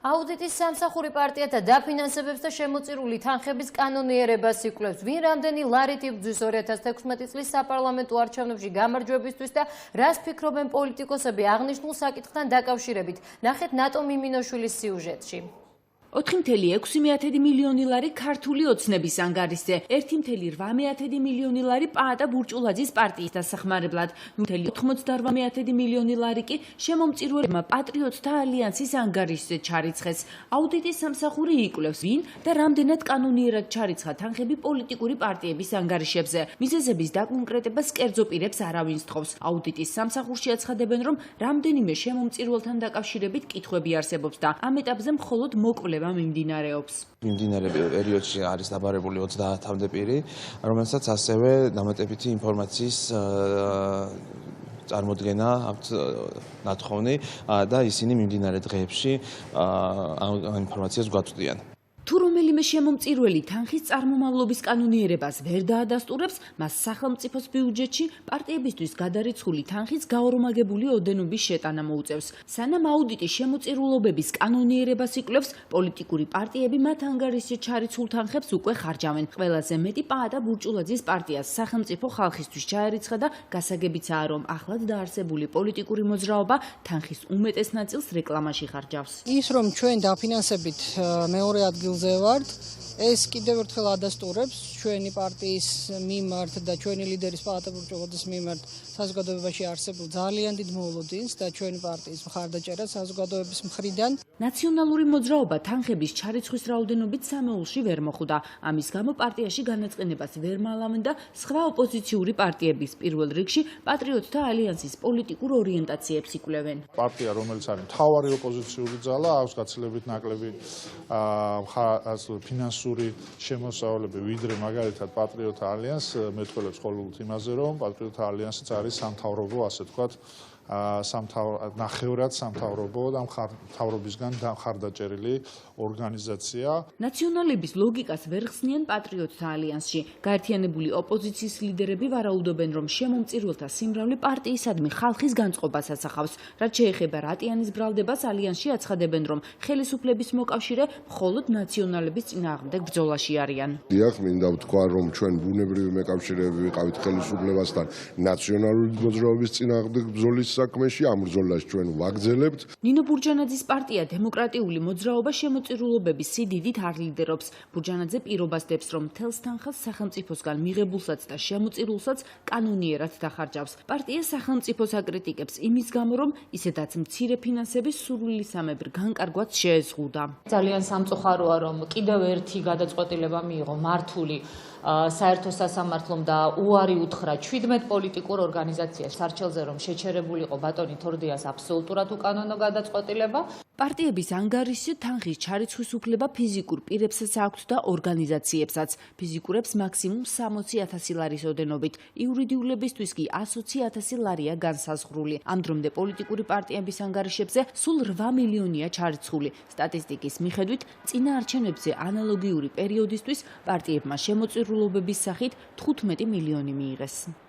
აუდიტის სამსახური პარტიათა დაფინანსებებს და შემოწირული თანხების კანონიერებას იკვლევს. ვინ რამდენი ლარით იბრძვის 2016 წლის საპარლამენტო არჩევნებში გამარჯვებისთვის და რას ფიქრობენ პოლიტიკოსები აღნიშნულ საკითხთან დაკავშირებით. ნახეთ ნატო მიმინოშვილის სიუჟეტში. 4,6 მილიონი ლარი ქართული ოცნების ანგარიშზე, 1,8 მილიონი ლარი პაატა ბურჭულაძის პარტიის დასახმარებლად, 1,88 მილიონი ლარი კი შემომწირველებმა პატრიოტთა ალიანსის ანგარიშზე ჩარიცხეს. აუდიტის სამსახური იკვლევს, ვინ და რამდენად კანონიერად ჩარიცხა თანხები პოლიტიკური პარტიების ანგარიშებზე. მიზეზების დაკონკრეტებას კერძო პირებს არავინ სთხოვს. აუდიტის სამსახურში აცხადებენ, რომ რამდენიმე შემომწირველთან დაკავშირებით კითხვები არსებობს და ამ ეტაპზე მხოლოდ მოკვლევა მიმდინარეობს. მიმდინარე პერიოდში არის დაბარებული 30-მდე პირი, რომელსაც ასევე დამატებითი ინფორმაციის წარმოდგენა აქვთ ნათხოვნი და ისინი მიმდინარე დღეებში ამ ინფორმაციას გვაწვდიან. თუ რომელიმე შემომწირველი თანხის წარმომავლობის კანონიერებას ვერ დაადასტურებს, მას სახელმწიფოს ბიუჯეტში პარტიებისთვის გადარიცხული თანხის გაორმაგებული ოდენობის შეტანა მოუწევს. სანამ აუდიტის შემოწირულობების კანონიერებას იკვლევს, პოლიტიკური პარტიები მათ ანგარიშზე ჩარიცხულ თანხებს უკვე ხარჯავენ. ყველაზე მეტი პაატა ბურჭულაძის პარტიას სახელმწიფო ხალხისთვის ჩაერიცხა და გასაგებიცაა, რომ ახლად დაარსებული პოლიტიკური მოძრაობა თანხის უმეტეს ნაწილს რეკლამაში ხარჯავს. ის რომ ჩვენ დაფინანსებით მეორე ადგილ ვართ, ეს კიდევ ერთხელ ადასტურებს ჩვენი პარტიის მიმართ და ჩვენი ლიდერის პაატა ბურჭულაძის მიმართ საზოგადოებაში არსებულ ძალიან დიდ მოლოდინს და ჩვენი პარტიის მხარდაჭერას საზოგადოების მხრიდან. ნაციონალური მოძრაობა თანხების ჩარიცხვის რაოდენობით სამეულში ვერ მოხვდა. ამის გამო პარტიაში განაწყენებას ვერ მალავენ და სხვა ოპოზიციური პარტიების პირველ რიგში პატრიოტთა ალიანსის პოლიტიკურ ორიენტაციებს იკვლევენ. პარტია, რომელიც არის მთავარი ოპოზიციური ძალა, აქვს გაცილებით ნაკლები ფინანსური შემოსავლები, ვიდრე მაგალითად პატრიოტთა ალიანს მეტყველებს ყოველთვის იმაზე, რომ პატრიოტთა ალიანსიც არის სამთავრობო, ასე ვთქვათ, ნახევრად სამთავრობო და მთავრობისგან მხარდაჭერილი ორგანიზაცია. ნაციონალების ლოგიკას ვერ ხსნიან პატრიოტთა ალიანსში. გაერთიანებული ოპოზიციის ლიდერები ვარაუდობენ, რომ შემომწირველთა სიმრავლე პარტიისადმი ხალხის განწყობას ასახავს. რაც შეეხება რატიანის ბრალდებას, ალიანსში აცხადებენ, რომ ხელისუფლების მოკავშირე მხოლოდ ნაციონალების წინააღმდეგ ბრძოლაში არიან. დიახ, მინდა ვთქვა, რომ ჩვენ ბუნებრივი მეკავშირეები ვიყავით ხელისუფლებასთან ნაციონალური მოძრაობის წინააღმდეგ ბრძოლის საქმეში, ამ ბრძოლას ჩვენ ვაგრძელებთ. ნინო ბურჯანაძის პარტია დემოკრატიული მოძრაობა შემოწირულობების სიდიდით არ ლიდერობს. ბურჯანაძე პირობას დებს, რომ მთელს თანხას სახელმწიფოსგან მიღებულსაც და შემოწირულსაც კანონიერად დახარჯავს. პარტია სახელმწიფოს აკრიტიკებს იმის გამო, რომ ისედაც მცირე ფინანსების სურვილისამებრ განკარგვაც შეეზღუდა. ძალიან სამწუხაროა, რომ კიდევ ერთი გადაწყვეტილება მიიღო მართული საერთო სასამართლომ და უარი უთხრა 17 პოლიტიკურ ორგანიზაციას სარჩელზე, რომ შეჩერებულიყო ბატონი თორდიას აბსოლუტურად უკანონო გადაწყვეტილება. პარტიების ანგარიშზე თანხის ჩარიცხვის უფლება ფიზიკურ პირებსაც აქვთ და ორგანიზაციებსაც. ფიზიკურებს მაქსიმუმ 60,000 ლარის ოდენობით, იურიდიულებისთვის კი 120,000 ლარია განსაზღვრული. ამ დრომდე პოლიტიკური პარტიების ანგარიშებზე სულ 8 მილიონია ჩარიცხული. სტატისტიკის მიხედვით, წინა არჩევნებზე ანალოგიური პერიოდისთვის პარტიებმა შემოწირულობების სახით 15 მილიონი მიიღეს.